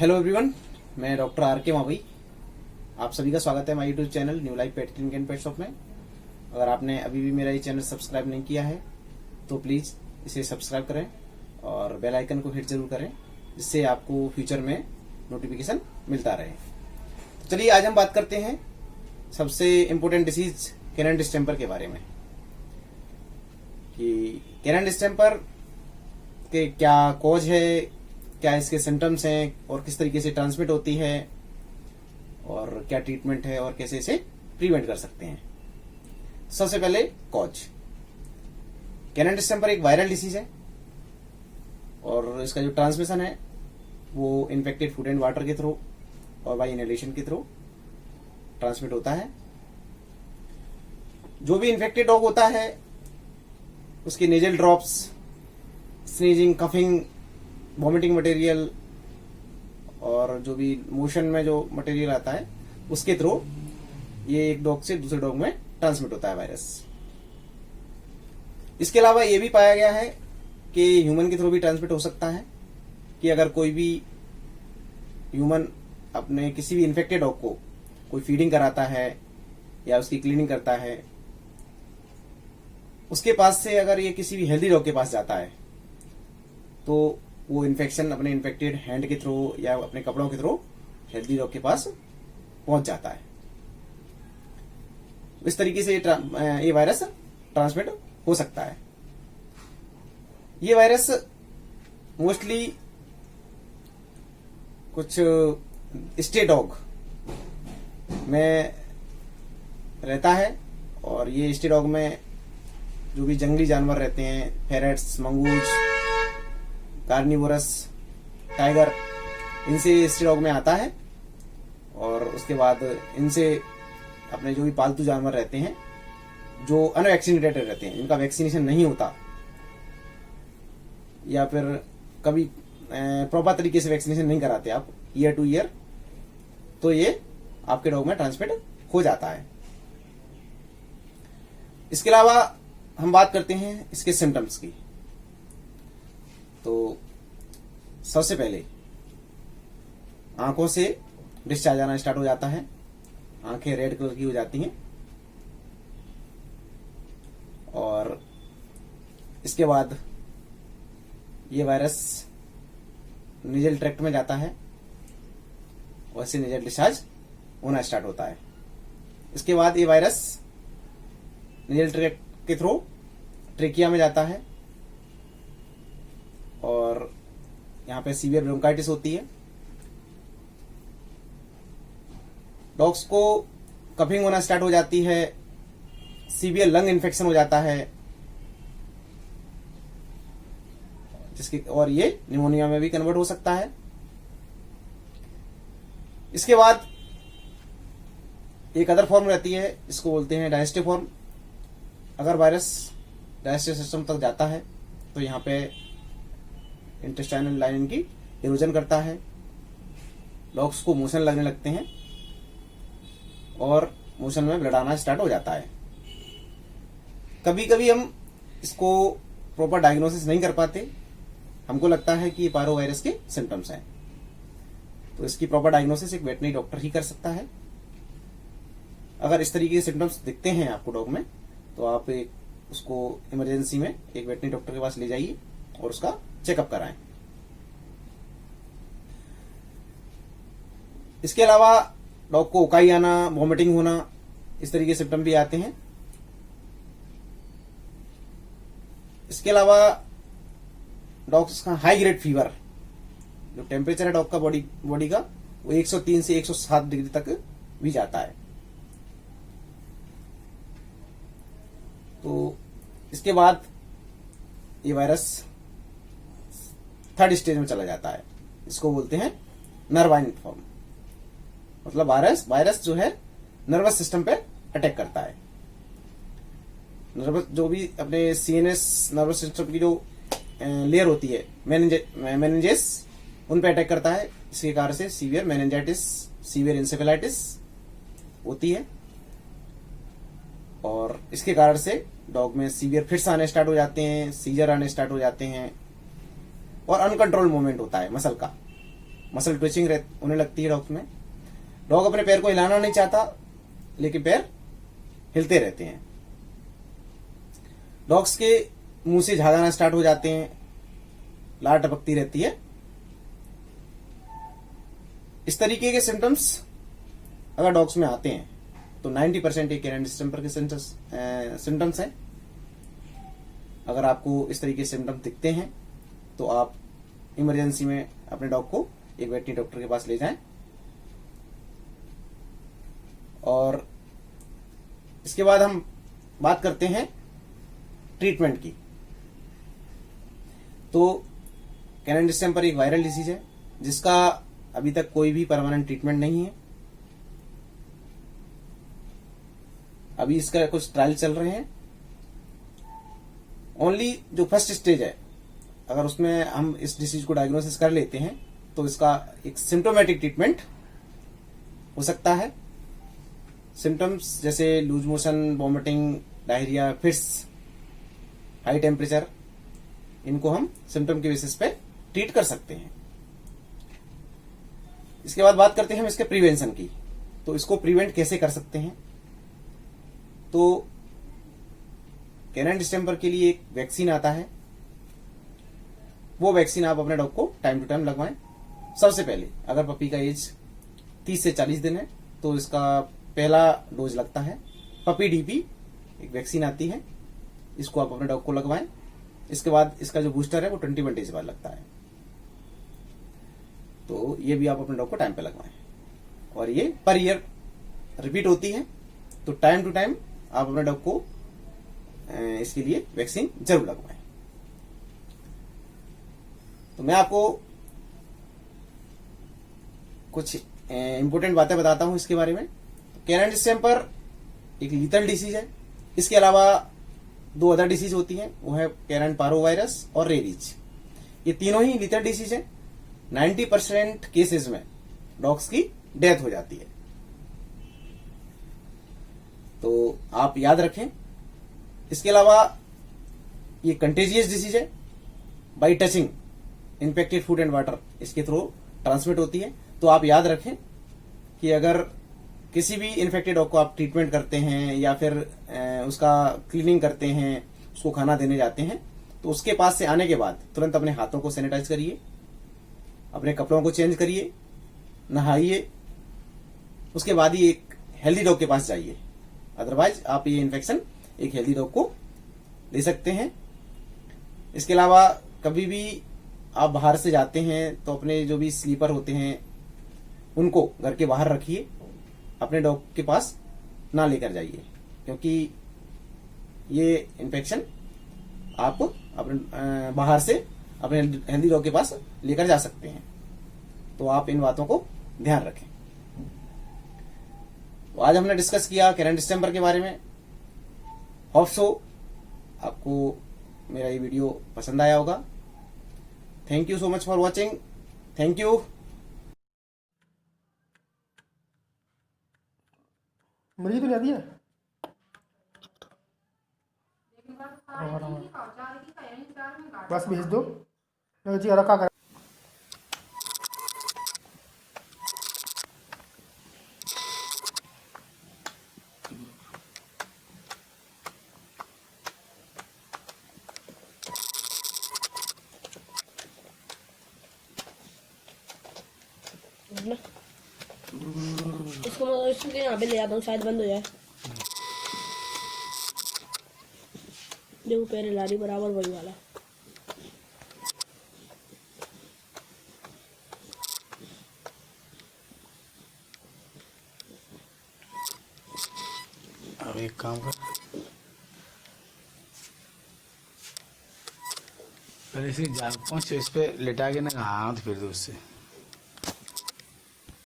Hello everyone, मैं doctor R के मावई। आप सभी का स्वागत है हमारे YouTube channel new life pet clinic and pet shop में। अगर आपने अभी भी मेरा ये चैनल सब्सक्राइब नहीं किया है तो प्लीज़ इसे सब्सक्राइब करें और बेल आइकन को हिट जरूर करें, जिससे आपको फ्यूचर में नोटिफिकेशन मिलता रहे। तो चलिए आज हम बात करते हैं सबसे इम्पोर्टेंट डिसीज कैनन डिस्टेम्पर के बारे में कि कैनन डिस्टेम्पर के क्या कॉज है, क्या इसके सिम्टम्स हैं और किस तरीके से ट्रांसमिट होती है और क्या ट्रीटमेंट है और कैसे इसे प्रिवेंट कर सकते हैं। सबसे पहले कॉज। कैनन डिस्टेम्पर एक वायरल डिसीज है और इसका जो ट्रांसमिशन है वो इन्फेक्टेड फूड एंड वाटर के थ्रू और बाय इनहेलेशन के थ्रू ट्रांसमिट होता है। जो भी इन्फेक्टेड डॉग होता है उसकी nasal drops, sneezing, coughing, vomiting material और जो भी मोशन में जो मटेरियल आता है उसके थ्रू ये एक डॉग से दूसरे डॉग में ट्रांसमिट होता है वायरस। इसके अलावा ये भी पाया गया है कि ह्यूमन के थ्रू भी ट्रांसमिट हो सकता है कि अगर कोई भी ह्यूमन अपने किसी भी इन्फेक्टेड डॉग को कोई फीडिंग कराता है या उसकी क्लीनिंग करता है, उसके पास से अगर ये किसी भी हेल्दी डॉग के पास जाता है तो वो इन्फेक्शन अपने इन्फेक्टेड हैंड के थ्रू या अपने कपड़ों के थ्रू हेल्दी डॉग के पास पहुंच जाता है। इस तरीके से ये वायरस ट्रांसमिट हो सकता है। ये वायरस मोस्टली कुछ स्टे डॉग में रहता है और ये स्टे डॉग में जो भी जंगली जानवर रहते हैं, फेरेट्स, मंगूज, कार्निवोरस, टाइगर, इनसे स्टे डॉग में आता है और उसके बाद इनसे अपने जो भी पालतू जानवर रहते हैं जो अनवैक्सीनेटेड रहते हैं, इनका वैक्सीनेशन नहीं होता या फिर कभी प्रॉपर तरीके से वैक्सीनेशन नहीं कराते आप ईयर टू ईयर, तो ये आपके डॉग में ट्रांसमिट हो जाता है। इसके अलावा हम बात करते हैं इसके सिम्टम्स की। तो सबसे पहले आंखों से डिस्चार्ज आना स्टार्ट हो जाता है, आंखें रेड कलर की हो जाती हैं और इसके बाद ये वायरस नेजल ट्रैक्ट में जाता है और इससे नेजल डिस्चार्ज होना स्टार्ट होता है। इसके बाद ये वायरस नेजल ट्रैक्ट के थ्रू ट्रेकिया में जाता है और यहाँ पे सीवियर ब्रोंकाइटिस होती है। डॉग्स को कफिंग होना स्टार्ट हो जाती है, सीवियर लंग इन्फेक्शन हो जाता है जिसकी और ये निमोनिया में भी कन्वर्ट हो सकता है। इसके बाद एक अदर फॉर्म रहती है, इसको बोलते हैं डाइजेस्टिव फॉर्म। अगर वायरस डाइजेस्टिव सिस्टम तक जाता है तो यहाँ पे इंटेस्टाइनल लाइनिंग की इरोजन करता है, डॉग्स को मोशन लगने लगते हैं और मोशन में ब्लड आना स्टार्ट हो जाता है। कभी कभी हम इसको प्रॉपर डायग्नोसिस नहीं कर पाते, हमको लगता है कि ये पारो वायरस के सिम्टम्स हैं, तो इसकी प्रॉपर डायग्नोसिस एक वेटनरी डॉक्टर ही कर सकता है। अगर इस तरीके के सिम्टम्स दिखते हैं आपको डॉग में तो आप उसको इमरजेंसी में एक वेटनरी डॉक्टर के पास ले जाइए और उसका चेकअप कराएं। इसके अलावा डॉग को उकाई आना, वॉमिटिंग होना, इस तरीके के सिम्टम भी आते हैं। इसके अलावा डॉग्स का हाई ग्रेड फीवर, जो टेम्परेचर है डॉग का बॉडी का, वो 103 से 107 डिग्री तक भी जाता है। तो इसके बाद ये वायरस थर्ड स्टेज में चला जाता है, इसको बोलते हैं नर्वाइन फॉर्म। मतलब वायरस जो है नर्वस सिस्टम पे अटैक करता है। नर्वस जो भी अपने सीएनएस नर्वस सिस्टम की जो लेयर होती है मेनिंजेस, उन पे अटैक करता है। इसके कारण से सीवियर मेनिंजाइटिस, सीवियर इंसेफेलाइटिस होती है और इसके कारण से डॉग में सीवियर फिट्स आने स्टार्ट हो जाते हैं, सीजर आने स्टार्ट हो जाते हैं और अनकंट्रोल मूवमेंट होता है मसल का। मसल ट्विचिंग होने लगती है डॉग में। डॉग अपने पैर को हिलाना नहीं चाहता, लेकिन पैर हिलते रहते हैं। डॉग्स के मुंह से झाग आना स्टार्ट हो जाते हैं, लार टपकती रहती है। इस तरीके के सिम्टम्स अगर डॉग्स में आते हैं तो 90% ये कैनिन डिस्टेंपर के सिम्टम्स हैं। अगर आपको इस तरीके के सिम्टम्स दिखते हैं तो आप इमरजेंसी में अपने डॉग को एक वेटरनरी डॉक्टर के पास ले जाएं। और इसके बाद हम बात करते हैं ट्रीटमेंट की। तो कैनिन डिस्टेंपर एक वायरल डिसीज है जिसका अभी तक कोई भी परमानेंट ट्रीटमेंट नहीं है। अभी इसका कुछ ट्रायल चल रहे हैं। ओनली जो फर्स्ट स्टेज है, अगर उसमें हम इस डिसीज को डायग्नोसिस कर लेते हैं तो इसका एक सिम्टोमेटिक ट्रीटमेंट हो सकता है। सिम्टम्स जैसे loose motion, vomiting, diarrhoea, fits, high temperature, इनको हम सिम्टम के बेसिस पे ट्रीट कर सकते हैं। इसके बाद बात करते हैं हम इसके प्रिवेंशन की। तो इसको प्रिवेंट कैसे कर सकते हैं? तो कैनिन डिस्टेंपर के लिए एक वैक्सीन आता है, वो वैक्सीन आप अपने डॉग को टाइम टू टाइम लगवाएं। सबसे पहले अगर पपी का एज 30 से 40 दिन है तो इसका पहला डोज लगता है। पपी डीपी एक वैक्सीन आती है, इसको आप अपने डॉग को लगवाएं। इसके बाद इसका जो बूस्टर है वो 21 डेज बाद लगता है, तो ये भी आप अपने डॉग को टाइम पे लगवाएं। और ये पर ईयर रिपीट होती है, तो टाइम टू टाइम आप अपने डॉग को इसके लिए वैक्सीन जरूर लगवाएं। तो मैं आपको कुछ इंपॉर्टेंट बातें बताता हूं इसके बारे में। कैनिन डिस्टेंपर एक लीथल डिसीज है। इसके अलावा 2 अदर डिसीज होती हैं, वो है कैनिन पारोवायरस और रेबीज। ये तीनों ही लीथल डिसीज है। 90% केसेस में डॉग्स की डेथ हो जाती है। तो आप याद रखें। इसके अलावा ये कंटेजियस डिसीज है, by touching infected food and water इसके थ्रू ट्रांसमिट होती है। तो आप याद रखें कि अगर किसी भी इन्फेक्टेड डॉग को आप ट्रीटमेंट करते हैं या फिर उसका क्लीनिंग करते हैं, उसको खाना देने जाते हैं, तो उसके पास से आने के बाद तुरंत अपने हाथों को सैनिटाइज करिए, अपने कपड़ों को चेंज करिए, नहाइए, उसके बाद ही एक हेल्दी डॉग के पास जाइए। अदरवाइज आप ये इन्फेक्शन एक हेल्दी डॉग को ले सकते हैं। इसके अलावा कभी भी आप बाहर से जाते हैं तो अपने जो भी स्लीपर होते हैं उनको घर के बाहर रखिए, अपने डॉग के पास ना लेकर जाइए, क्योंकि ये इन्फेक्शन आप अपने बाहर से अपने हेल्दी डॉग के पास लेकर जा सकते हैं। तो आप इन बातों को ध्यान रखें। तो आज हमने डिस्कस किया कैनिन डिस्टेंपर के बारे में। होप सो आपको मेरा ये वीडियो पसंद आया होगा। Thank you so much for watching. Thank you. मुर्गी तो जाती है बस भेज दो जी। रखा कर इसको मैं इसके यहाँ पे ले आता हूँ, शायद बंद हो जाए। देखो पैर ला रही बराबर वही वाला। अब एक काम कर, पहले इसी जाग पहुंच इस पे लेटा के ना हाथ फिर दो उससे।